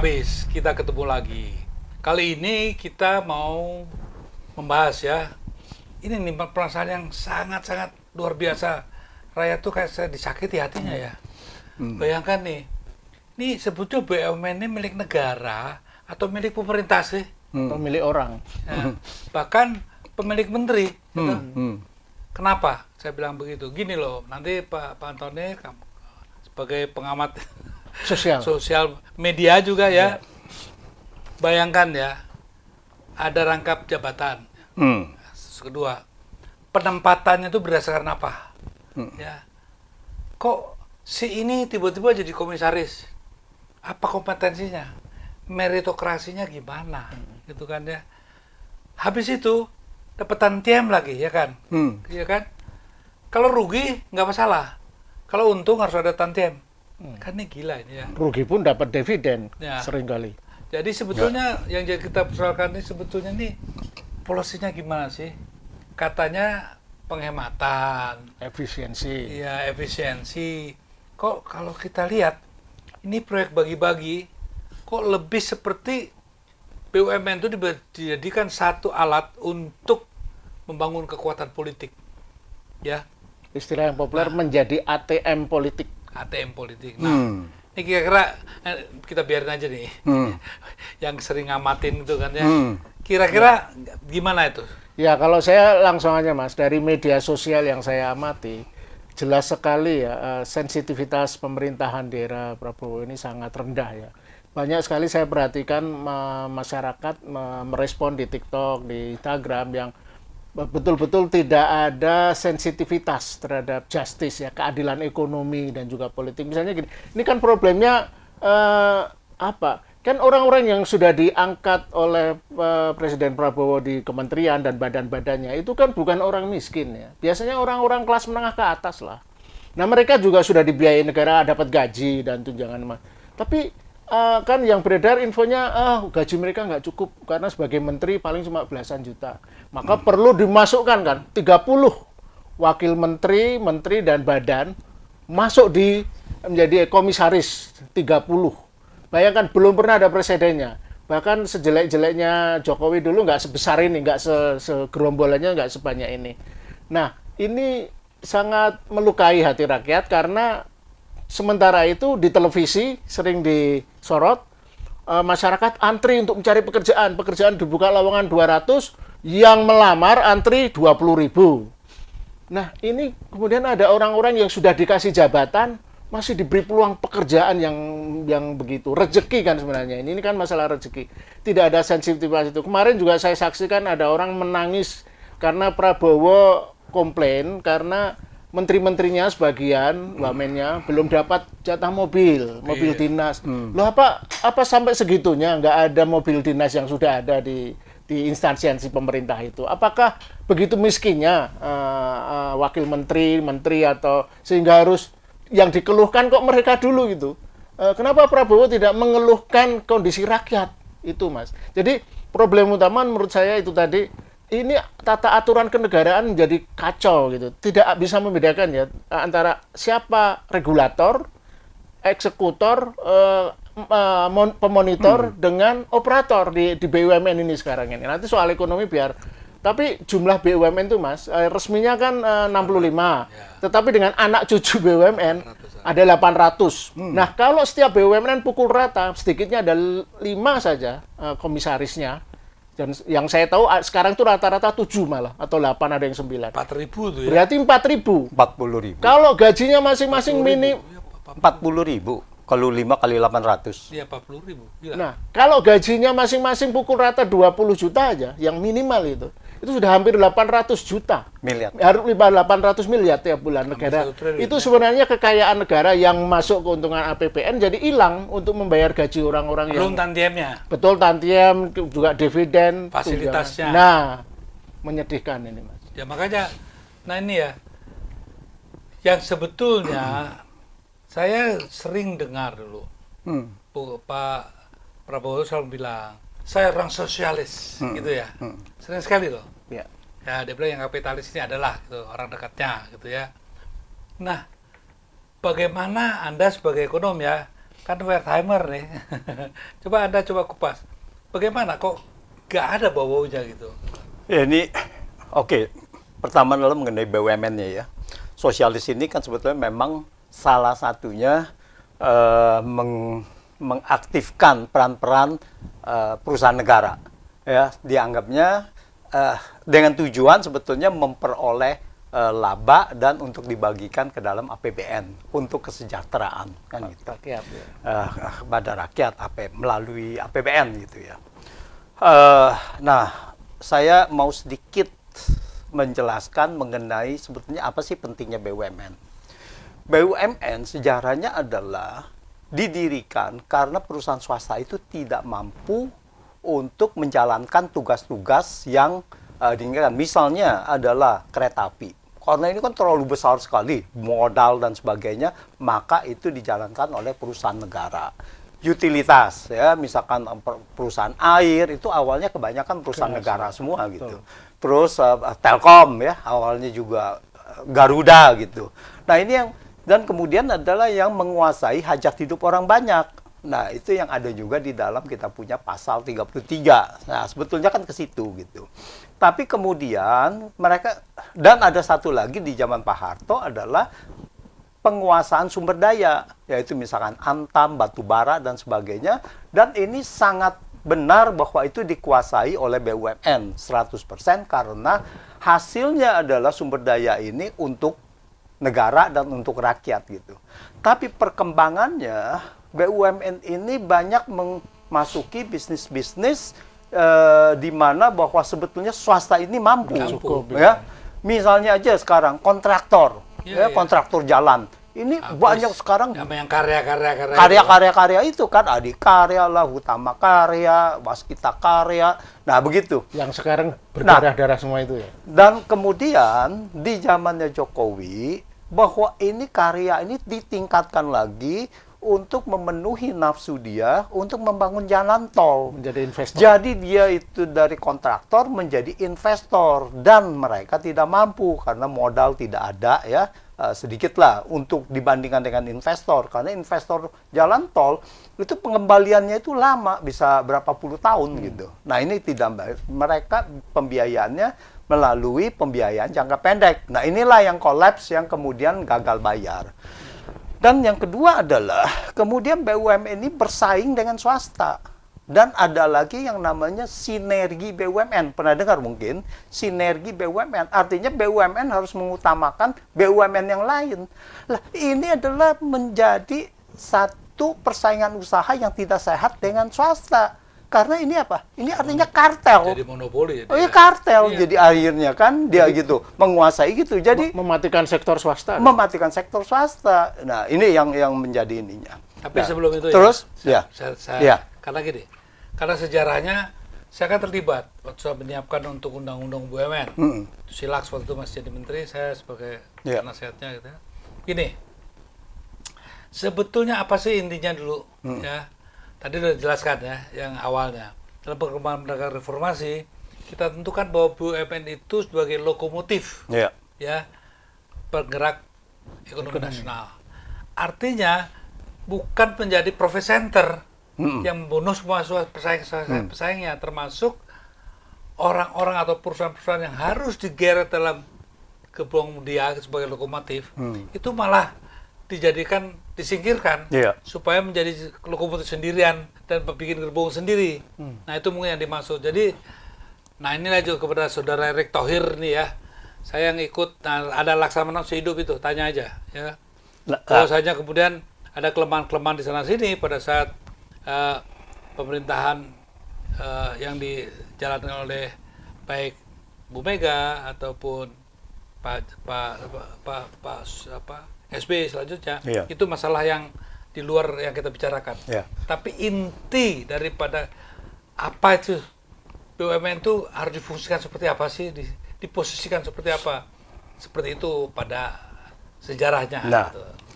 habis, kita ketemu lagi. Kali ini kita mau membahas ya. Ini nih perasaan yang sangat-sangat luar biasa. Rakyat tuh kayak saya disakiti hatinya ya. Bayangkan nih, ini sebetulnya BUMN ini milik negara atau milik pemerintah sih? Atau milik orang. Ya, bahkan pemilik menteri. Gitu. Kenapa saya bilang begitu? Gini loh, nanti Pak Antoni sebagai pengamat sosial media juga ya. Bayangkan ya, ada rangkap jabatan. Kedua, penempatannya itu berdasarkan apa? Ya, kok si ini tiba-tiba jadi komisaris? Apa kompetensinya? Meritokrasinya gimana? Gitu kan ya. Habis itu dapat tantiem lagi ya kan? Iya kan? Kalau rugi nggak masalah. Kalau untung harus ada tantiem. Kan ini gila ini ya. Rugi pun dapat dividen Ya. seringkali. Jadi sebetulnya yang kita persoalkan ini sebetulnya nih polosinya gimana sih? Katanya penghematan, Efisiensi. iya efisiensi. Kok kalau kita lihat ini proyek bagi-bagi, kok lebih seperti BUMN itu dijadikan satu alat untuk membangun kekuatan politik, ya Istilah yang populer menjadi ATM politik. ATM politik. Nah, ini kira-kira kita biarin aja nih, yang sering ngamatin itu kan ya. Kira-kira gimana itu? Ya, kalau saya langsung aja Mas, dari media sosial yang saya amati, jelas sekali ya, sensitivitas pemerintahan di era Prabowo ini sangat rendah ya. Banyak sekali saya perhatikan masyarakat merespon di TikTok, di Instagram yang betul-betul tidak ada sensitivitas terhadap justice ya, keadilan ekonomi dan juga politik. Misalnya gini, ini kan problemnya apa? Kan orang-orang yang sudah diangkat oleh Presiden Prabowo di kementerian dan badan-badannya itu kan bukan orang miskin ya. Biasanya orang-orang kelas menengah ke atas lah. Nah, mereka juga sudah dibiayai negara, dapat gaji dan tunjangan. Tapi kan yang beredar infonya gaji mereka nggak cukup karena sebagai menteri paling cuma belasan juta. Maka perlu dimasukkan kan 30 wakil menteri, menteri dan badan masuk menjadi komisaris 30. Bayangkan belum pernah ada presidennya. Bahkan sejelek-jeleknya Jokowi dulu nggak sebesar ini, nggak segerombolannya nggak sebanyak ini. Nah, ini sangat melukai hati rakyat karena sementara itu di televisi sering disorot, masyarakat antri untuk mencari pekerjaan. Pekerjaan dibuka lowongan 200, yang melamar antri 20.000. Nah, ini kemudian ada orang-orang yang sudah dikasih jabatan, masih diberi peluang pekerjaan yang begitu. Rezeki kan sebenarnya. Ini kan masalah rezeki. Tidak ada sensitivitas itu. Kemarin juga saya saksikan ada orang menangis karena Prabowo komplain karena menteri-menterinya sebagian, wamennya belum dapat jatah mobil dinas. Loh apa sampai segitunya nggak ada mobil dinas yang sudah ada di instansi pemerintah itu? Apakah begitu miskinnya wakil menteri atau sehingga harus yang dikeluhkan kok mereka dulu gitu? Kenapa Prabowo tidak mengeluhkan kondisi rakyat itu, Mas? Jadi problem utama menurut saya itu tadi, ini tata aturan kenegaraan menjadi kacau gitu. Tidak bisa membedakan ya antara siapa regulator, eksekutor, pemonitor dengan operator di BUMN ini sekarang ini. Nanti soal ekonomi biar. Tapi jumlah BUMN itu Mas, resminya kan 65. Tetapi dengan anak cucu BUMN ada 800. Nah, kalau setiap BUMN pukul rata, sedikitnya ada 5 saja komisarisnya. Dan yang saya tahu sekarang itu rata-rata 7 malah, atau 8 ada yang 9. 4.000 tuh ya? Berarti 4.000. 40.000. Kalau gajinya masing-masing mini... 40.000. Kalau 5 kali 800. Iya, 40.000. Gila. Nah, kalau gajinya masing-masing pukul rata 20 juta aja, yang minimal itu sudah hampir 800 juta. Miliar. Harus 800 miliar tiap bulan negara. Itu sebenarnya kekayaan negara yang masuk keuntungan APBN jadi hilang untuk membayar gaji orang-orang yang... Belum tantiemnya. Betul, tantiem, juga dividen. Fasilitasnya. Nah, menyedihkan ini, Mas. Ya makanya, nah ini ya, yang sebetulnya saya sering dengar dulu, Pak Prabowo selalu bilang, saya orang sosialis, gitu ya. Sering sekali loh. Ya. Ya, dia bilang yang kapitalis ini adalah gitu, orang dekatnya, gitu ya. Nah, bagaimana Anda sebagai ekonom ya kan Wertheimer nih. Coba Anda kupas. Bagaimana kok nggak ada bau-baunya gitu? Ya, ini oke. Pertama adalah mengenai BUMN-nya ya. Sosialis ini kan sebetulnya memang salah satunya mengaktifkan peran-peran perusahaan negara. Ya, dianggapnya dengan tujuan sebetulnya memperoleh laba dan untuk dibagikan ke dalam APBN untuk kesejahteraan kan gitu. Rakyat ya. Kepada rakyat melalui APBN gitu ya. Nah, saya mau sedikit menjelaskan mengenai sebetulnya apa sih pentingnya BUMN. BUMN sejarahnya adalah didirikan karena perusahaan swasta itu tidak mampu untuk menjalankan tugas-tugas yang diinginkan. Misalnya adalah kereta api. Karena ini kan terlalu besar sekali, modal dan sebagainya, maka itu dijalankan oleh perusahaan negara. Utilitas, ya, misalkan perusahaan air, itu awalnya kebanyakan perusahaan negara semua gitu. Terus Telkom, ya, awalnya juga Garuda gitu. Nah ini yang, dan kemudian adalah yang menguasai hajat hidup orang banyak. Nah itu yang ada juga di dalam kita punya pasal 33. Nah sebetulnya kan ke situ gitu. Tapi kemudian mereka, dan ada satu lagi di zaman Pak Harto adalah penguasaan sumber daya, yaitu misalkan Antam, batu bara, dan sebagainya. Dan ini sangat benar bahwa itu dikuasai oleh BUMN 100% karena hasilnya adalah sumber daya ini untuk negara dan untuk rakyat gitu. Tapi perkembangannya BUMN ini banyak memasuki bisnis-bisnis di mana bahwa sebetulnya swasta ini mampu, ya. Misalnya aja sekarang kontraktor, kontraktor jalan. Ini banyak sekarang yang karya itu kan Adikarya lah, Utama Karya, Waskita Karya. Nah, begitu. Yang sekarang berdarah-darah semua itu ya. Dan kemudian di zamannya Jokowi bahwa ini karya ini ditingkatkan lagi untuk memenuhi nafsu dia untuk membangun jalan tol. Menjadi investor. Jadi dia itu dari kontraktor menjadi investor dan mereka tidak mampu karena modal tidak ada ya. Sedikit lah untuk dibandingkan dengan investor karena investor jalan tol itu pengembaliannya itu lama, bisa berapa puluh tahun gitu. Nah ini tidak, mereka pembiayaannya melalui pembiayaan jangka pendek. Nah inilah yang kolaps, yang kemudian gagal bayar. Dan yang kedua adalah kemudian BUMN ini bersaing dengan swasta. Dan ada lagi yang namanya sinergi BUMN. Pernah dengar mungkin? Sinergi BUMN. Artinya BUMN harus mengutamakan BUMN yang lain. Lah, ini adalah menjadi satu persaingan usaha yang tidak sehat dengan swasta. Karena ini apa? Ini artinya kartel. Jadi monopoli. Oh iya, kartel. Iya. Jadi akhirnya kan dia gitu menguasai gitu. Jadi mematikan sektor swasta. Mematikan sektor swasta. Nah, ini yang menjadi ininya. Tapi sebelum itu terus karena gini. Karena sejarahnya saya kan terlibat waktu saya menyiapkan untuk undang-undang BUMN. Silaks waktu itu masih jadi menteri, saya sebagai penasehatnya gitu. Gini. Sebetulnya apa sih intinya dulu ya? Tadi sudah dijelaskan ya, yang awalnya. Dalam perkembangan negara reformasi, kita tentukan bahwa BUMN itu sebagai lokomotif, ya, penggerak ekonomi nasional. Artinya, bukan menjadi profit center yang membunuh semua pesaingnya, termasuk orang-orang atau perusahaan-perusahaan yang harus digeret dalam gerbong dia sebagai lokomotif, itu malah disingkirkan supaya menjadi lokomotif sendirian dan bikin gerbong sendiri. Nah itu mungkin yang dimaksud. Jadi, nah inilah juga kepada saudara Erick Thohir nih ya, saya yang ikut. Nah, ada Laksamana sehidup itu, tanya aja ya. Kalau saja kemudian ada kelemahan-kelemahan di sana sini pada saat pemerintahan yang dijalankan oleh baik Bu Mega ataupun Pak SBY selanjutnya, itu masalah yang di luar yang kita bicarakan. Tapi inti daripada apa itu BUMN itu harus difungsikan seperti apa sih, diposisikan seperti apa, seperti itu pada sejarahnya.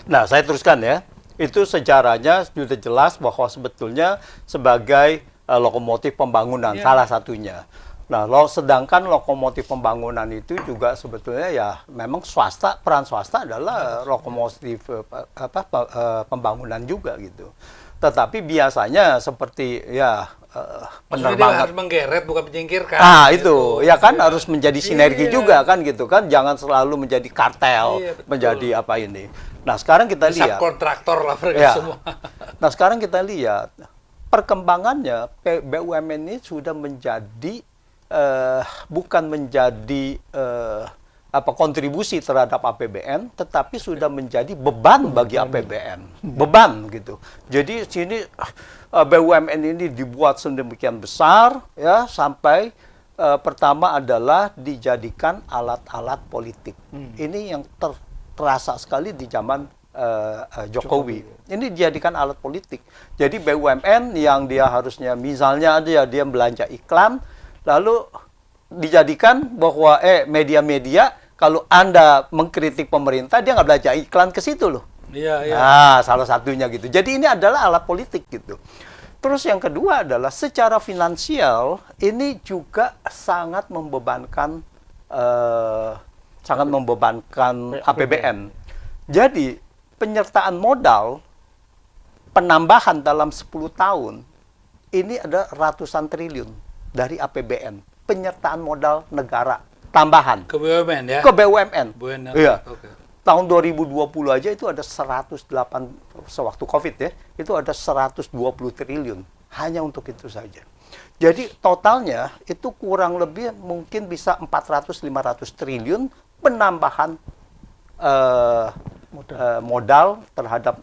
Nah, saya teruskan ya. Itu sejarahnya sudah jelas bahwa sebetulnya sebagai lokomotif pembangunan salah satunya. Nah, sedangkan lokomotif pembangunan itu juga sebetulnya ya memang peran swasta adalah lokomotif pembangunan juga gitu. Tetapi biasanya seperti ya penerbangan harus menggeret bukan menyingkirkan. Itu ya kan harus menjadi sinergi juga kan gitu kan, jangan selalu menjadi kartel, menjadi apa ini. Nah, sekarang kita lihat kontraktor lah mereka semua. Nah, sekarang kita lihat perkembangannya BUMN ini sudah menjadi bukan menjadi kontribusi terhadap APBN, tetapi sudah menjadi beban bagi APBN, beban gitu. Jadi sini BUMN ini dibuat sedemikian besar ya sampai pertama adalah dijadikan alat-alat politik. Ini yang terasa sekali di zaman Jokowi. Ini dijadikan alat politik. Jadi BUMN yang dia harusnya misalnya dia belanja iklan, lalu dijadikan bahwa media-media kalau Anda mengkritik pemerintah, dia nggak belanja iklan ke situ loh. Iya. Nah, salah satunya gitu. Jadi ini adalah alat politik gitu. Terus yang kedua adalah secara finansial ini juga sangat membebankan APBN. Jadi penyertaan modal penambahan dalam 10 tahun ini ada ratusan triliun dari APBN, penyertaan modal negara tambahan ke BUMN ya. Ke BUMN. Iya. Okay. Tahun 2020 aja itu ada 108 sewaktu Covid ya, itu ada 120 triliun hanya untuk itu saja. Jadi totalnya itu kurang lebih mungkin bisa 400-500 triliun penambahan modal terhadap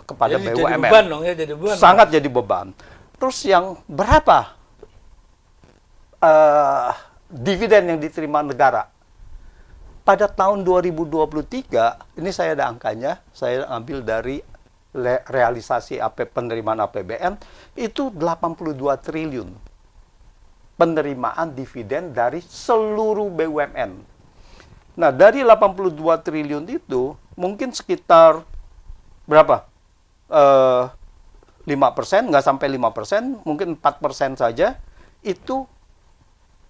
kepada BUMN. Jadi beban dong ya, jadi beban. Sangat jadi beban. Terus yang berapa dividen yang diterima negara? Pada tahun 2023, ini saya ada angkanya, saya ambil dari realisasi penerimaan APBN, itu 82 triliun penerimaan dividen dari seluruh BUMN. Nah, dari 82 triliun itu, mungkin sekitar berapa? 5%, nggak sampai 5%, mungkin 4% saja, itu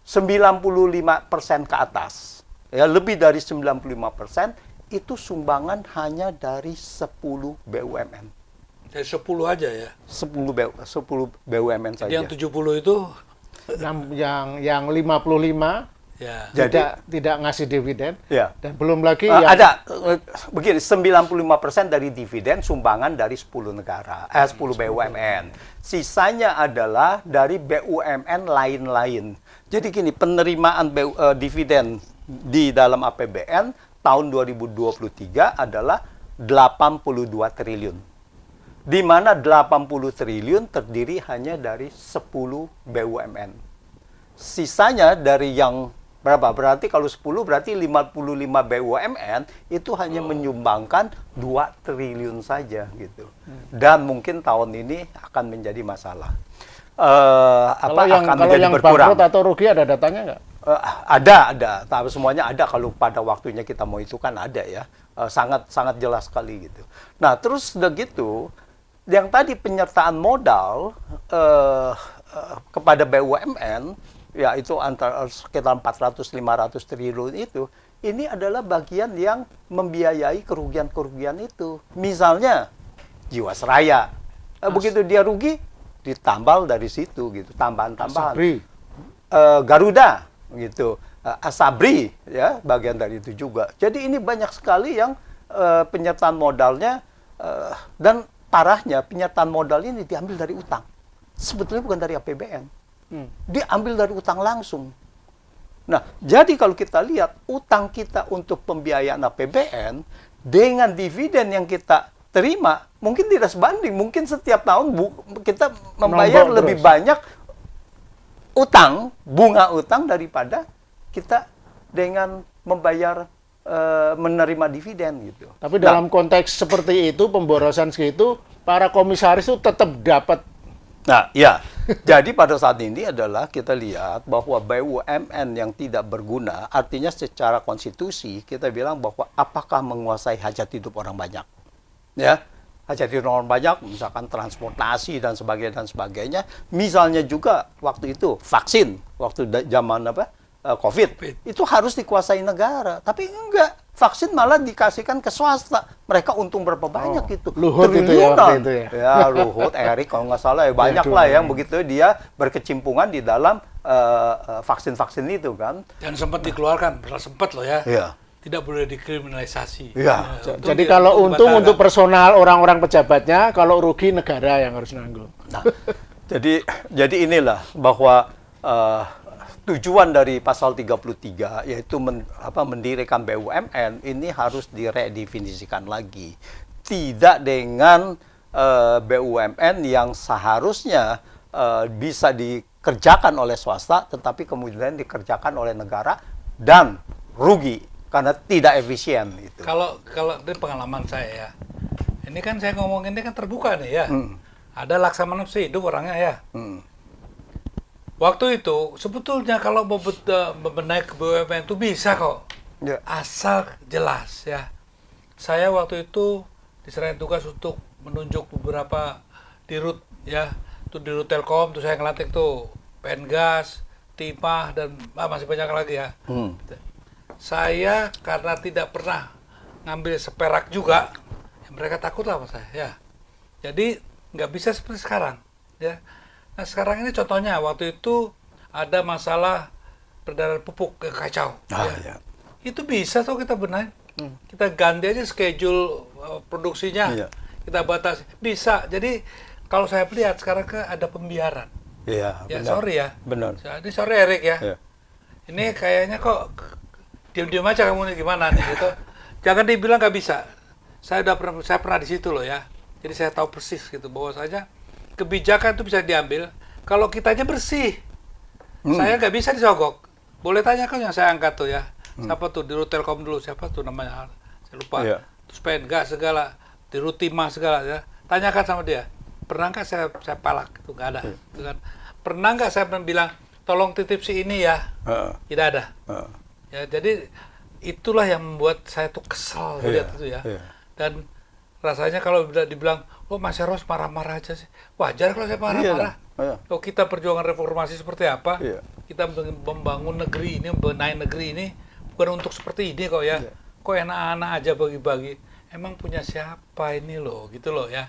95% ke atas. Ya, lebih dari 95% itu sumbangan hanya dari 10 BUMN. Dari 10 aja ya? 10 BUMN saja. Jadi yang 70 itu? Yang 55 ya. Tidak ngasih dividen. Ya. Dan belum lagi ada begini, 95% dari dividen sumbangan dari 10 BUMN. Sisanya adalah dari BUMN lain-lain. Jadi gini, penerimaan dividen di dalam APBN tahun 2023 adalah 82 triliun. Di mana 80 triliun terdiri hanya dari 10 BUMN. Sisanya dari yang berapa? Berarti kalau 10 berarti 55 BUMN itu hanya menyumbangkan 2 triliun saja gitu. Dan mungkin tahun ini akan menjadi masalah. Kalau yang bangkrut atau rugi ada datanya nggak? Ada, tapi semuanya ada. Kalau pada waktunya kita mau itu kan ada ya, sangat jelas sekali gitu. Nah, terus udah gitu, yang tadi penyertaan modal kepada BUMN, ya itu antara sekitar 400-500 triliun itu, ini adalah bagian yang membiayai kerugian-kerugian itu. Misalnya Jiwasraya, begitu dia rugi, ditambal dari situ gitu, tambahan-tambahan. Garuda gitu, Asabri ya bagian dari itu juga. Jadi ini banyak sekali yang penyertaan modalnya dan parahnya penyertaan modal ini diambil dari utang. Sebetulnya bukan dari APBN. Diambil dari utang langsung. Nah, jadi kalau kita lihat utang kita untuk pembiayaan APBN dengan dividen yang kita terima mungkin tidak sebanding. Mungkin setiap tahun kita membayar lebih banyak utang, bunga utang daripada kita dengan membayar menerima dividen gitu. Tapi dalam konteks seperti itu, pemborosan segitu, para komisaris itu tetap dapat. Nah, ya. Jadi pada saat ini adalah kita lihat bahwa BUMN yang tidak berguna, artinya secara konstitusi kita bilang bahwa apakah menguasai hajat hidup orang banyak. Ya. hajati orang banyak, misalkan transportasi dan sebagainya. Misalnya juga waktu itu vaksin, waktu zaman COVID, itu harus dikuasai negara. Tapi enggak, vaksin malah dikasihkan ke swasta. Mereka untung berapa banyak itu? Luhut itu ya, waktu itu ya. Ya, Luhut, Erik kalau nggak salah ya, banyak lah yang begitu dia berkecimpungan di dalam vaksin-vaksin itu kan. Dan sempat dikeluarkan, sempat loh ya. Iya. Tidak boleh dikriminalisasi. Iya. Jadi kalau untung untuk personal orang-orang pejabatnya, kalau rugi negara yang harus nanggung. Nah, jadi inilah bahwa tujuan dari pasal 33 yaitu mendirikan BUMN ini harus diredefinisikan lagi. Tidak dengan BUMN yang seharusnya bisa dikerjakan oleh swasta, tetapi kemudian dikerjakan oleh negara dan rugi karena tidak efisien gitu. Kalau dari pengalaman saya ya, ini kan saya ngomong ini kan terbuka nih ya. Ada Laksamana hidup orangnya ya. Waktu itu sebetulnya kalau mau benahi ke BUMN itu bisa kok, asal jelas ya. Saya waktu itu diserahin tugas untuk menunjuk beberapa dirut ya, itu dirut Telkom, tuh saya ngelantik tuh Pengas, Timah dan masih banyak lagi ya. Saya karena tidak pernah ngambil seperak juga, ya mereka takut lah sama saya ya. Jadi nggak bisa seperti sekarang ya. Nah sekarang ini contohnya waktu itu ada masalah peredaran pupuk kacau. Ya. Itu bisa tuh kita benahi. Kita ganti aja schedule produksinya. Kita batasi. Bisa. Jadi kalau saya lihat sekarang ada pembiaran. Iya, ya, benar. sorry ya. Benar. Jadi sorry Erik ya. Ini kayaknya kok diam-diam aja kamu nih gimana nih gitu. Jangan dibilang nggak bisa. Saya pernah di situ loh ya. Jadi saya tahu persis gitu bahwasanya kebijakan itu bisa diambil kalau kita aja bersih. Saya nggak bisa disogok. Boleh tanya kan yang saya angkat tuh ya. Siapa tuh di Dirut Telkom dulu, siapa tuh namanya? Saya lupa. Terus Pengas segala, Dirut Timah segala ya. Tanyakan sama dia. Pernah nggak saya palak? Itu nggak ada. Gitu kan. Pernah nggak saya bilang tolong titip si ini ya? Tidak ada. Ya, jadi itulah yang membuat saya tuh kesal lihat itu ya. Dan rasanya kalau dibilang, oh Mas Eros marah-marah aja sih. Wajar kalau saya marah-marah. Kalau kita perjuangan reformasi seperti apa, kita membangun negeri ini, membenahi negeri ini, bukan untuk seperti ini kok ya. Kok enak-enak aja bagi-bagi. Emang punya siapa ini loh, gitu loh ya.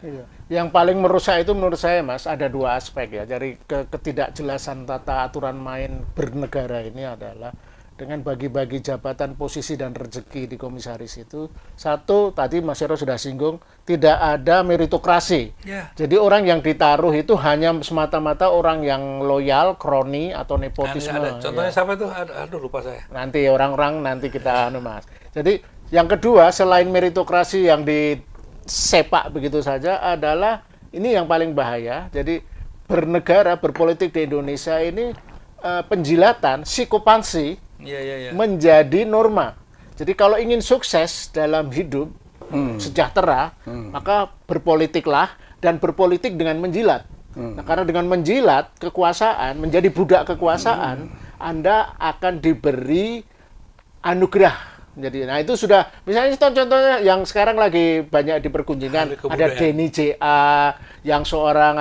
Yang paling merusak itu menurut saya Mas, ada dua aspek ya. Dari ketidakjelasan tata aturan main bernegara ini adalah dengan bagi-bagi jabatan, posisi, dan rezeki di komisaris itu. Satu, tadi Mas Hero sudah singgung, tidak ada meritokrasi. Jadi orang yang ditaruh itu hanya semata-mata orang yang loyal, kroni, atau nepotisme. Contohnya siapa itu? Aduh, lupa saya. Nanti orang-orang, nanti kita Mas. Jadi yang kedua, selain meritokrasi yang disepak begitu saja, adalah ini yang paling bahaya. Jadi bernegara, berpolitik di Indonesia ini penjilatan, psikopansi, menjadi norma. Jadi kalau ingin sukses dalam hidup, sejahtera, maka berpolitiklah, dan berpolitik dengan menjilat. Nah, karena dengan menjilat kekuasaan, menjadi budak kekuasaan, Anda akan diberi anugerah. Jadi, nah itu sudah, misalnya contohnya yang sekarang lagi banyak dipergunjingkan, ada Denny J.A. yang seorang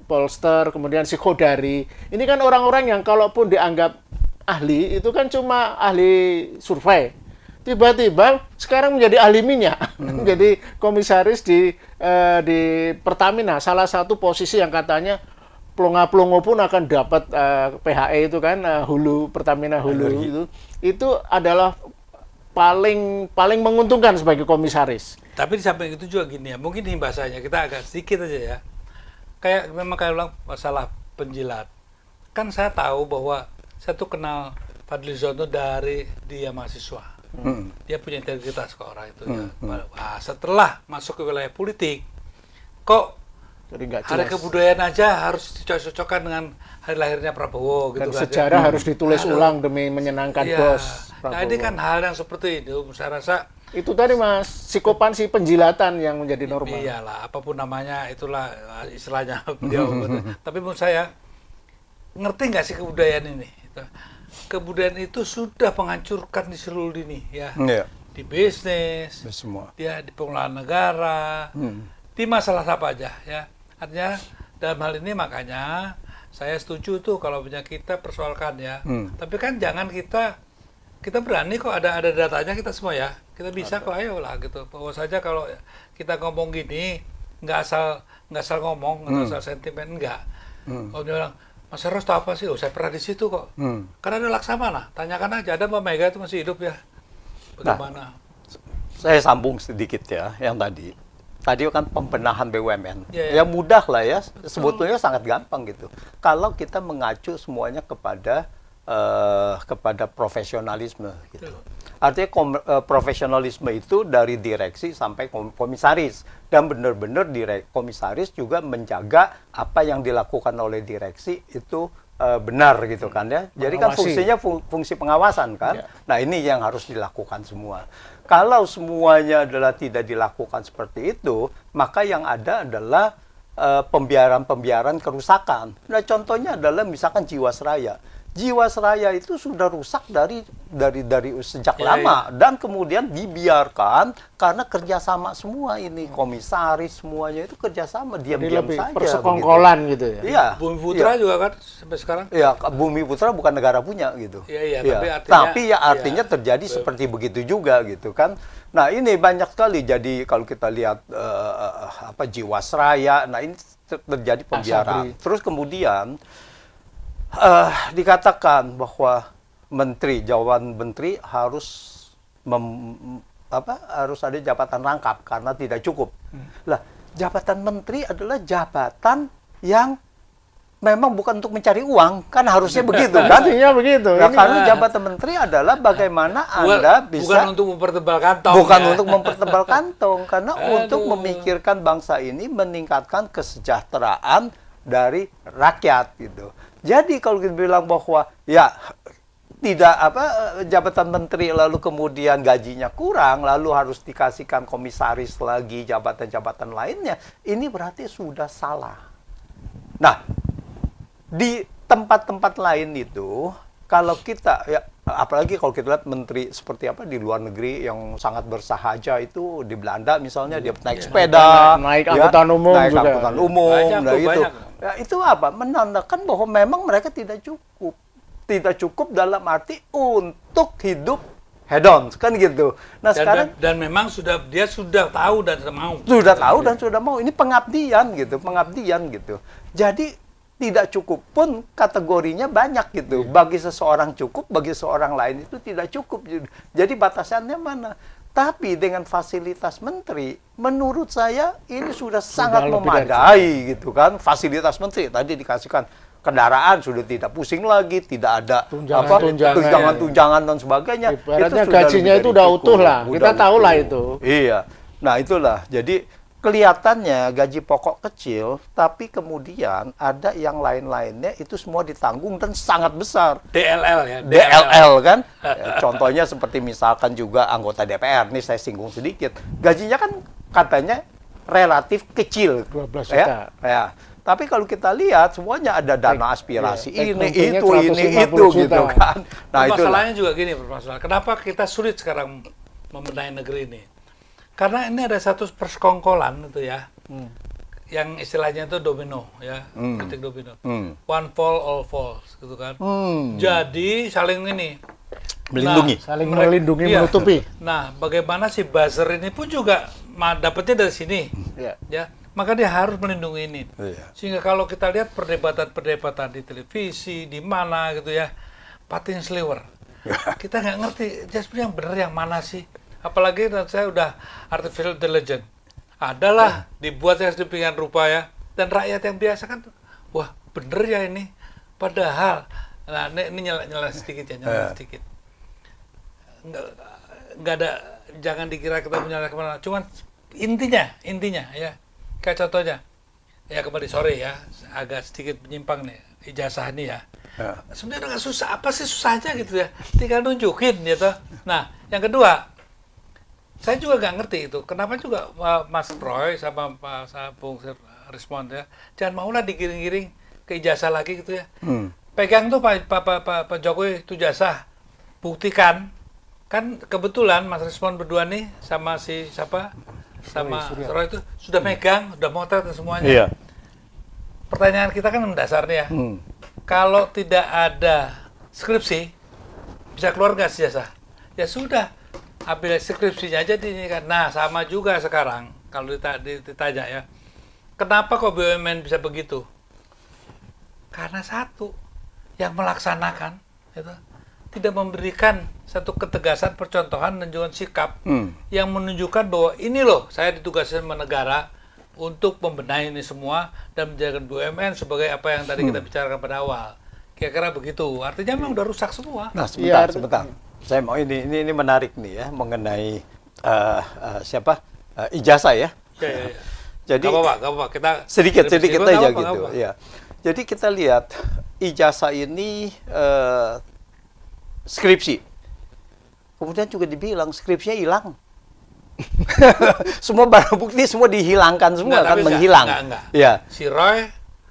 polster, kemudian si Khodari. Ini kan orang-orang yang kalaupun dianggap ahli, itu kan cuma ahli survei. Tiba-tiba sekarang menjadi ahli minyak, menjadi komisaris di Pertamina, salah satu posisi yang katanya Plonga-Plongo pun akan dapat PHE itu kan, hulu Pertamina hulu itu adalah paling menguntungkan sebagai komisaris. Tapi di samping itu juga gini ya, mungkin ini bahasanya kita agak sedikit aja ya. Kayak memang kayak ulang masalah penjilat. Kan saya tahu bahwa saya tuh kenal Fadlizon itu dari dia mahasiswa. Dia punya integritas kok orang itu ya. Setelah masuk ke wilayah politik, kok hari kebudayaan aja harus dicocok-cocokkan dengan hari lahirnya Prabowo gitu. Dan sejarah harus ditulis ulang demi menyenangkan bos Prabowo. Nah ini kan hal yang seperti itu, saya rasa itu tadi Mas, psikopansi penjilatan yang menjadi normal. Iyalah, apapun namanya itulah istilahnya beliau. Tapi menurut saya, ngerti nggak sih kebudayaan ini? Kebudayaan itu sudah menghancurkan di seluruh dunia ya. di bisnis, semua. dia di pengelolaan negara, di masalah apa aja ya. Artinya dalam hal ini makanya saya setuju tuh kalau punya kita persoalkan ya. Tapi kan jangan kita berani kok, ada datanya kita semua ya. Kita bisa kok, ayolah gitu. Bahwa saja kalau kita ngomong gini nggak asal ngomong, nggak asal sentimen, enggak. Kalau dia bilang, Mas Eros tahu apa sih? Oh, saya pernah di situ kok. Karena ada Laksamana, tanyakan aja, ada Mbak Mega itu masih hidup ya. Bagaimana? Nah, saya sambung sedikit ya, yang tadi kan pembenahan BUMN. Ya mudah lah ya, sebetulnya sangat gampang gitu. Kalau kita mengacu semuanya kepada profesionalisme gitu. Artinya profesionalisme itu dari direksi sampai komisaris, dan benar-benar komisaris juga menjaga apa yang dilakukan oleh direksi itu benar gitu kan ya. Jadi kan fungsinya fungsi pengawasan kan. Nah, ini yang harus dilakukan semua. Kalau semuanya adalah tidak dilakukan seperti itu, maka yang ada adalah pembiaran kerusakan. Nah, contohnya adalah misalkan Jiwasraya. Jiwasraya itu sudah rusak dari sejak lama, dan kemudian dibiarkan karena kerjasama semua ini, komisaris semuanya itu kerjasama, diam-diam saja. Persekongkolan gitu ya. Iya. Bumi Putra juga kan sampai sekarang. Iya, Bumi Putra bukan negara punya gitu. Iya. Tapi artinya terjadi seperti begitu juga gitu kan. Nah, ini banyak sekali. Jadi kalau kita lihat Jiwasraya, nah ini terjadi pembiaran. Terus kemudian dikatakan bahwa jawaban menteri harus harus ada jabatan rangkap karena tidak cukup. Lah, jabatan menteri adalah jabatan yang memang bukan untuk mencari uang, kan harusnya begitu kan? Artinya begitu. Nah, karena jabatan menteri adalah bagaimana Anda bisa bukan untuk mempertebal kantong. Bukan untuk mempertebal kantong, karena untuk memikirkan bangsa ini, meningkatkan kesejahteraan dari rakyat gitu. Jadi kalau kita bilang bahwa ya tidak jabatan menteri lalu kemudian gajinya kurang, lalu harus dikasihkan komisaris lagi, jabatan-jabatan lainnya, ini berarti sudah salah. Nah, di tempat-tempat lain itu, kalau kita ya apalagi kalau kita lihat menteri seperti apa di luar negeri yang sangat bersahaja itu, di Belanda misalnya dia naik sepeda, naik angkutan umum naik juga. angkutan umum, Banyak. Ya, itu apa? Menandakan bahwa memang mereka tidak cukup. Tidak cukup dalam arti untuk hidup hedon, kan gitu. Nah, sekarang dan memang dia sudah tahu dan mau. Sudah tahu dan sudah mau. Ini pengabdian gitu. Jadi tidak cukup pun kategorinya banyak gitu. Bagi seseorang cukup, bagi seorang lain itu tidak cukup. Jadi batasannya mana? Tapi dengan fasilitas menteri, menurut saya ini sudah sangat memadai gitu kan. Fasilitas menteri tadi dikasihkan kendaraan, sudah tidak pusing lagi, tidak ada tunjangan dan sebagainya. Ibaratnya gajinya itu udah utuh lah. Kita tahu lah itu. Iya. Nah, itulah. Jadi kelihatannya gaji pokok kecil, tapi kemudian ada yang lain-lainnya itu semua ditanggung dan sangat besar. DLL ya. DLL kan. Contohnya seperti misalkan juga anggota DPR, ini saya singgung sedikit. Gajinya kan katanya relatif kecil. 12 juta. Ya. Tapi kalau kita lihat semuanya ada dana aspirasi, ini itu gitu kan. Nah, masalahnya juga gini, kenapa kita sulit sekarang membenahi negeri ini? Karena ini ada satu persekongkolan itu ya, yang istilahnya itu domino ya, titik domino. One fall, all falls gitu kan. Jadi saling ini melindungi, saling melindungi, menutupi. Nah, bagaimana si buzzer ini pun juga dapatnya dari sini, ya. Maka dia harus melindungi ini. Sehingga kalau kita lihat perdebatan di televisi, di mana gitu ya, patin sliwer. Kita nggak ngerti, sebenarnya yang benar yang mana sih? Apalagi saya udah artificial intelligence. Adalah dibuat yang sedemikian rupa ya. Dan rakyat yang biasa kan, wah bener ya ini. Padahal, nah ini nyala sedikit ya, nyala sedikit. Nggak ada, jangan dikira kita menyalahkan kemana. Cuman intinya ya. Kayak contohnya, ya kembali sore ya, agak sedikit menyimpang nih, ijazah ini ya. Sebenarnya nggak susah, apa sih susahnya gitu ya, tinggal nunjukin gitu. Nah, yang kedua, saya juga nggak ngerti itu, kenapa juga Mas Roy sama Pak Sabung respon ya, jangan maulah digiring-giring ke ijazah lagi gitu ya. Pegang tuh Pak Jokowi itu ijazah, buktikan Kan kebetulan Mas Rismon berdua nih sama si siapa? Sama Roy itu sudah megang, sudah motret semuanya. Iya. Pertanyaan kita kan mendasarnya. Kalau tidak ada skripsi, bisa keluar nggak ijazah? Ya sudah, ambil skripsinya aja di ini kan. Nah, sama juga sekarang kalau ditanya ya. Kenapa kok BUMN bisa begitu? Karena satu, yang melaksanakan itu tidak memberikan satu ketegasan, percontohan, dan juga sikap yang menunjukkan bahwa ini loh, saya ditugaskan sama negara untuk membenahi ini semua dan menjadikan BUMN sebagai apa yang tadi kita bicarakan pada awal. Kira-kira begitu. Artinya memang udah rusak semua. Nah, sebentar. Saya mau ini menarik nih ya mengenai ijazah ya. Ya. Jadi gak apa-apa. Kita sedikit aja gitu. Apa. Ya. Jadi kita lihat ijazah ini skripsi. Kemudian juga dibilang skripsinya hilang. Semua barang bukti semua dihilangkan semua, kan menghilang. Enggak. Ya. Si Roy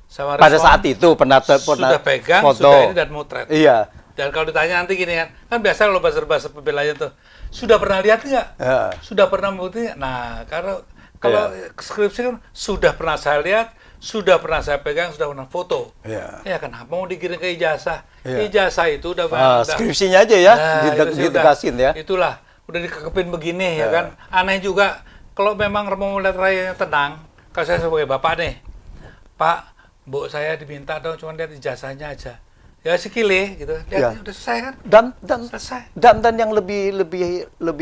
sama pada saat itu pernah sudah pegang, foto. sudah ini dan motret. Iya. Dan kalau ditanya nanti gini kan biasa kalau bahasa pembelanya tuh, sudah pernah lihat nggak? Ya. Sudah pernah membukti? Nah, kalau skripsi kan sudah pernah saya lihat, sudah pernah saya pegang, sudah pernah foto. Ya kenapa mau dikirim ke ijazah? Ijazah itu udah skripsinya aja ya, ditegasin ya. Itulah, udah dikekepin begini ya kan. Aneh juga kalau memang mau melihat rakyatnya tenang. Kalau saya sebagai bapak nih, Pak, Bu saya diminta dong cuma lihat ijazahnya aja. Ya sekili gitu. Lihat udah selesai kan? Selesai. Dan yang lebih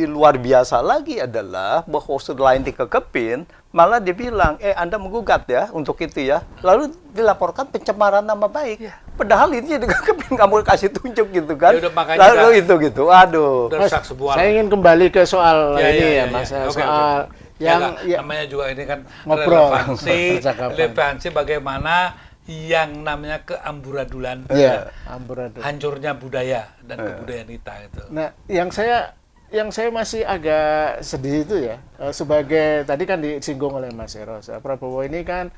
luar biasa lagi adalah bahwa setelah dikekepin, malah dia bilang, Anda menggugat ya untuk itu ya. Lalu dilaporkan pencemaran nama baik. Padahal ini dikekepin, kamu kasih tunjuk gitu kan. Ya udah, makanya lalu itu gitu. Aduh. Mas, saya ingin kembali ke soal ini ya, Mas. Soal yang namanya juga ini kan ngobrol, relevansi bagaimana yang namanya keamburadulan, hancurnya budaya dan kebudayaan kita itu. Nah, yang saya masih agak sedih itu ya, sebagai tadi kan disinggung oleh Mas Eros, Prabowo ini kan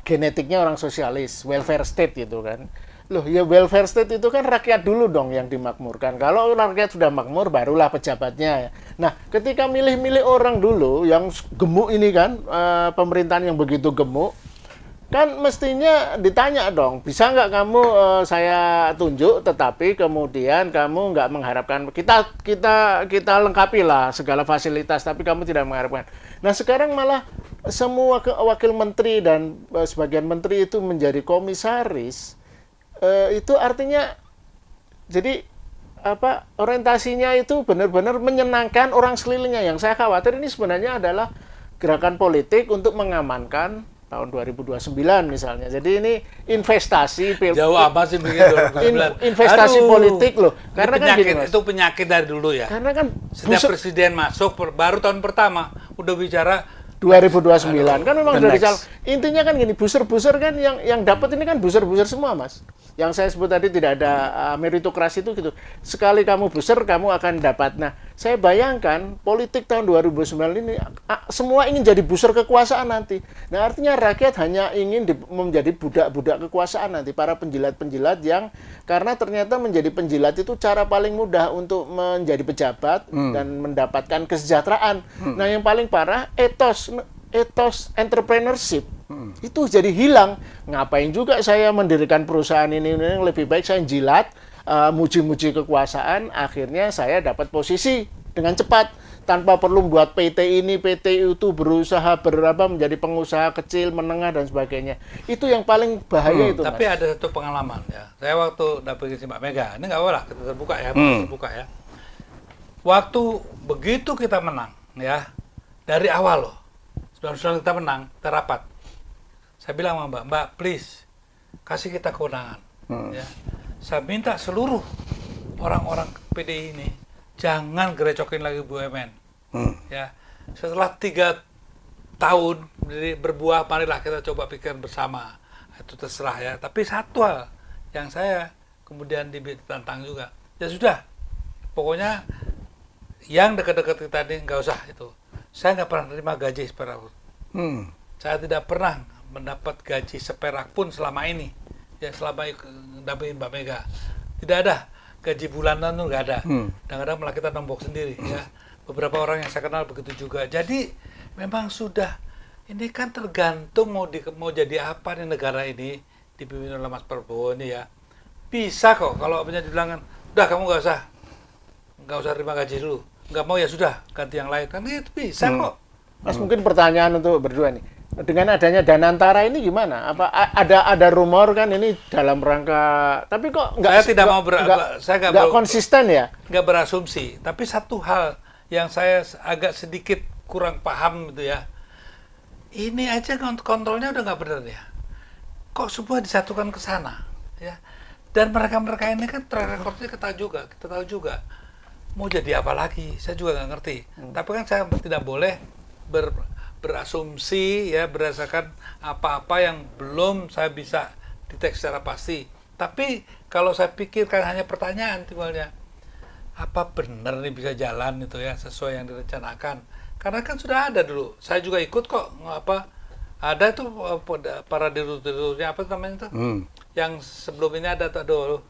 genetiknya orang sosialis, welfare state gitu kan. Loh, ya welfare state itu kan rakyat dulu dong yang dimakmurkan. Kalau rakyat sudah makmur, barulah pejabatnya. Nah, ketika milih-milih orang dulu yang gemuk ini kan, pemerintahan yang begitu gemuk, kan mestinya ditanya dong, bisa nggak kamu saya tunjuk, tetapi kemudian kamu nggak mengharapkan kita lengkapi lah segala fasilitas, tapi kamu tidak mengharapkan. Nah sekarang malah semua wakil menteri dan sebagian menteri itu menjadi komisaris, itu artinya jadi apa orientasinya itu benar-benar menyenangkan orang sekelilingnya. Yang saya khawatir ini sebenarnya adalah gerakan politik untuk mengamankan tahun 2029 misalnya. Jadi ini investasi jauh apa sih begini 2029? Investasi politik loh. Karena kan gini, Mas, itu penyakit dari dulu ya. Karena kan setiap presiden masuk baru tahun pertama udah bicara 2029 kan memang sudah dical. Intinya kan gini, buser-buser kan yang dapat ini kan buser-buser semua, Mas. Yang saya sebut tadi tidak ada meritokrasi itu gitu. Sekali kamu buser, kamu akan dapat. Nah, saya bayangkan politik tahun 2009 ini semua ingin jadi buser kekuasaan nanti. Nah, artinya rakyat hanya ingin menjadi budak-budak kekuasaan nanti, para penjilat-penjilat yang karena ternyata menjadi penjilat itu cara paling mudah untuk menjadi pejabat dan mendapatkan kesejahteraan. Nah, yang paling parah etos entrepreneurship itu jadi hilang. Ngapain juga saya mendirikan perusahaan ini lebih baik saya jilat, muji-muji kekuasaan, akhirnya saya dapat posisi dengan cepat tanpa perlu buat PT ini, PT itu, berusaha menjadi pengusaha kecil, menengah dan sebagainya. Itu yang paling bahaya itu. Tapi Mas, ada satu pengalaman ya. Saya waktu dapetin si Mbak Mega, ini nggak apa-apa lah, kita terbuka ya. Waktu begitu kita menang ya, dari awal loh. Sudah kita menang, kita rapat. Saya bilang sama Mbak, please kasih kita kewenangan. Ya. Saya minta seluruh orang-orang PDI ini jangan gerecokin lagi BUMN. Ya. Setelah 3 tahun berbuah, marilah kita coba pikirkan bersama. Itu terserah ya. Tapi satu hal yang saya kemudian ditantang juga. Ya sudah, pokoknya yang dekat-dekat kita ini nggak usah itu. Saya nggak pernah terima gaji seperak pun. Saya tidak pernah mendapat gaji seperak pun selama ini. Ya selama dampingin Mbak Mega. Tidak ada. gaji bulanan tuh nggak ada. Kadang-kadang malah kita nombok sendiri ya. Beberapa orang yang saya kenal begitu juga. Jadi memang sudah ini kan tergantung mau jadi apa nih negara ini dipimpin oleh Mas Prabowo ini ya. Bisa kok kalau punya dibilang udah kamu nggak usah terima gaji dulu. Nggak mau ya sudah ganti yang lain kan itu bisa kok. Mas mungkin pertanyaan untuk berdua nih. Dengan adanya Danantara ini gimana? Apa ada rumor kan ini dalam rangka tapi kok nggak saya nggak konsisten ya? Nggak berasumsi. Tapi satu hal yang saya agak sedikit kurang paham gitu ya. Ini aja kontrolnya udah nggak benar ya. Kok semua disatukan ke sana ya. Dan mereka ini kan track recordnya kita tahu juga. Mau jadi apa lagi? Saya juga nggak ngerti. Tapi kan saya tidak boleh berasumsi ya berdasarkan apa-apa yang belum saya bisa detek secara pasti. Tapi kalau saya pikirkan hanya pertanyaan timbulnya, apa benar nih bisa jalan itu ya sesuai yang direncanakan? Karena kan sudah ada dulu. Saya juga ikut kok ada tuh para dirut-dirutnya apa namanya itu? Yang sebelum ini ada tuh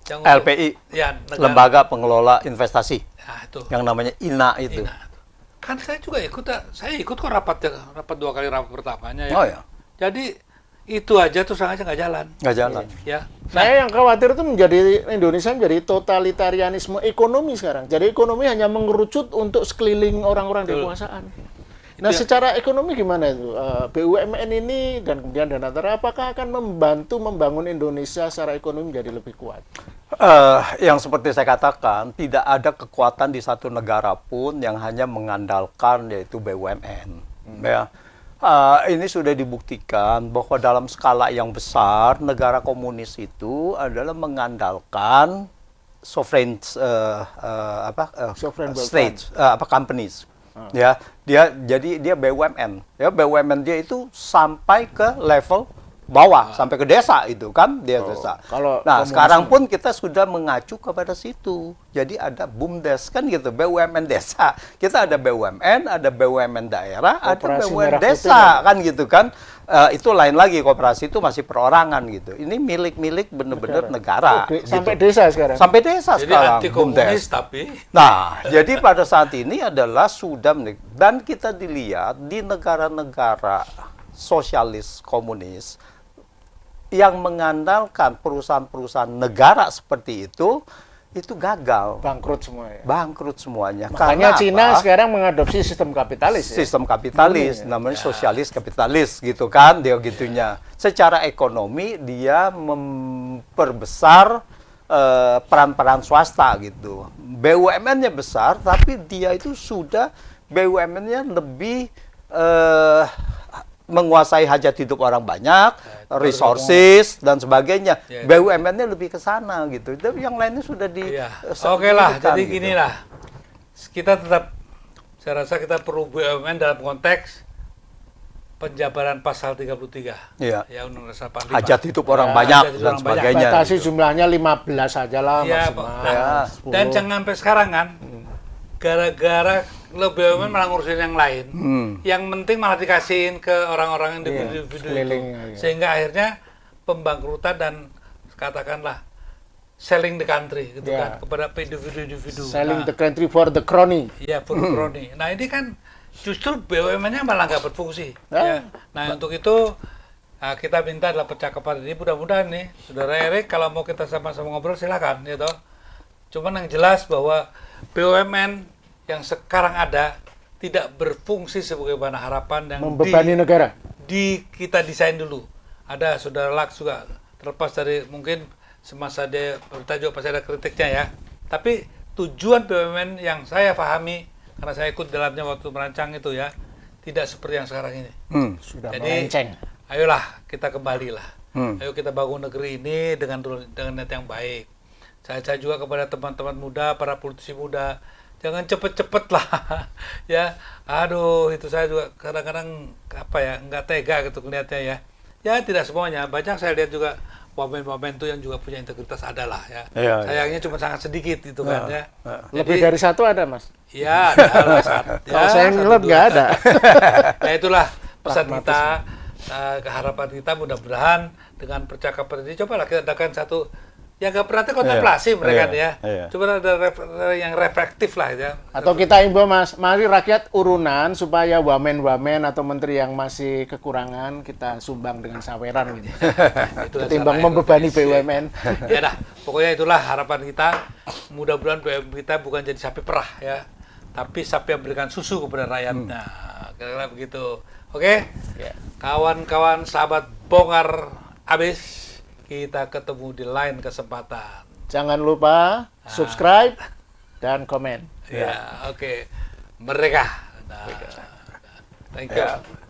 yang LPI, ya, Lembaga Pengelola Investasi, nah, itu. Yang namanya INA itu. Kan saya juga ikut kok rapat 2 kali rapat pertamanya ya. Oh ya. Jadi itu aja terus aja nggak jalan. Nggak jalan. Ya. Saya yang khawatir itu Indonesia menjadi totalitarianisme ekonomi sekarang. Jadi ekonomi hanya mengerucut untuk sekeliling orang-orang di kekuasaan. Nah, secara ekonomi gimana itu? BUMN ini dan kemudian Danantara apakah akan membantu membangun Indonesia secara ekonomi menjadi lebih kuat? Yang seperti saya katakan, tidak ada kekuatan di satu negara pun yang hanya mengandalkan yaitu BUMN. Ya. Ini sudah dibuktikan bahwa dalam skala yang besar negara komunis itu adalah mengandalkan sovereign states, companies. Ya, dia BUMN. Ya, BUMN dia itu sampai ke level bawah, sampai ke desa itu kan, desa. Nah, sekarang pun kita sudah mengacu kepada situ. Jadi ada BUMDes kan gitu, BUMN desa. Kita ada BUMN, ada BUMN daerah, ada BUMN desa kan gitu kan. Itu lain lagi, koperasi itu masih perorangan gitu. Ini milik benar-benar negara. Sampai gitu. desa sekarang. Sampai desa jadi sekarang. Anti komunis tapi. Nah, jadi pada saat ini adalah sudah dan kita dilihat di negara-negara sosialis komunis yang mengandalkan perusahaan-perusahaan negara seperti itu gagal. Bangkrut semua ya? Bangkrut semuanya. Makanya Cina sekarang mengadopsi sistem kapitalis. Sistem kapitalis, namanya sosialis kapitalis gitu kan, dia gitunya. Secara ekonomi dia memperbesar peran-peran swasta gitu. BUMN-nya besar, tapi dia itu sudah BUMN-nya lebih menguasai hajat hidup orang banyak, resources dan sebagainya. BUMN-nya lebih ke sana gitu. Tapi yang lainnya sudah di Oke lah, jadi gitu. Gini lah. Kita tetap, saya rasa kita perlu BUMN dalam konteks penjabaran pasal 33. Iya. Ya, Undang-Undang 45. Hajat hidup orang banyak dan sebagainya. Batasi jumlahnya 15 saja lah maksimal. Dan jangan sampai sekarang kan, gara-gara lo BUMN malah ngurusin yang lain, yang penting malah dikasihin ke orang-orang individu itu, sehingga akhirnya pembangkrutan dan katakanlah selling the country gitu kan kepada individu-individu. Selling the country for the crony. Iya, for the crony. Nah ini kan justru BUMN-nya malah nggak berfungsi. Ya. Nah untuk itu kita minta dalam percakapan ini mudah-mudahan nih, Saudara Erik kalau mau kita sama-sama ngobrol silakan, ya toh. Cuman yang jelas bahwa BUMN yang sekarang ada tidak berfungsi sebagaimana harapan yang membebani negara. Kita desain dulu. Ada Saudara Laks juga terlepas dari mungkin semasa dia bertajuk pasti ada kritiknya ya. Tapi tujuan BUMN yang saya pahami karena saya ikut dalamnya waktu merancang itu ya, tidak seperti yang sekarang ini. Sudah jadi melenceng. Ayolah kita kembalilah. Ayo kita bangun negeri ini dengan niat yang baik. Saya juga kepada teman-teman muda, para politisi muda, jangan cepet-cepet lah, ya. Aduh, itu saya juga kadang-kadang nggak tega gitu ngeliatnya ya. Ya tidak semuanya, banyak saya lihat juga wamen-wamen itu yang juga punya integritas adalah ya. Sayangnya cuma sangat sedikit itu kan ya. Lebih dari satu ada mas? Ya, ada satu. Kalau saya ngeliat nggak ada. Ya itulah pesan kita, keharapan kita mudah-mudahan dengan percakapan ini cobalah kita adakan satu Ya nggak berarti kontemplasi mereka ya. Iya. Cuma ada yang reflektif lah ya. Atau kita imbau Mas, mari rakyat urunan supaya wamen-wamen atau menteri yang masih kekurangan kita sumbang dengan saweran gitu. Ketimbang membebani BUMN. Ya dah, pokoknya itulah harapan kita. Mudah-mudahan BUMN kita bukan jadi sapi perah ya, tapi sapi yang berikan susu kepada rakyat. Nah, kira-kira begitu. Oke? Ya. Kawan-kawan sahabat bongkar abis. Kita ketemu di lain kesempatan. Jangan lupa subscribe dan komen. Ya, oke. Merdeka. Thank you.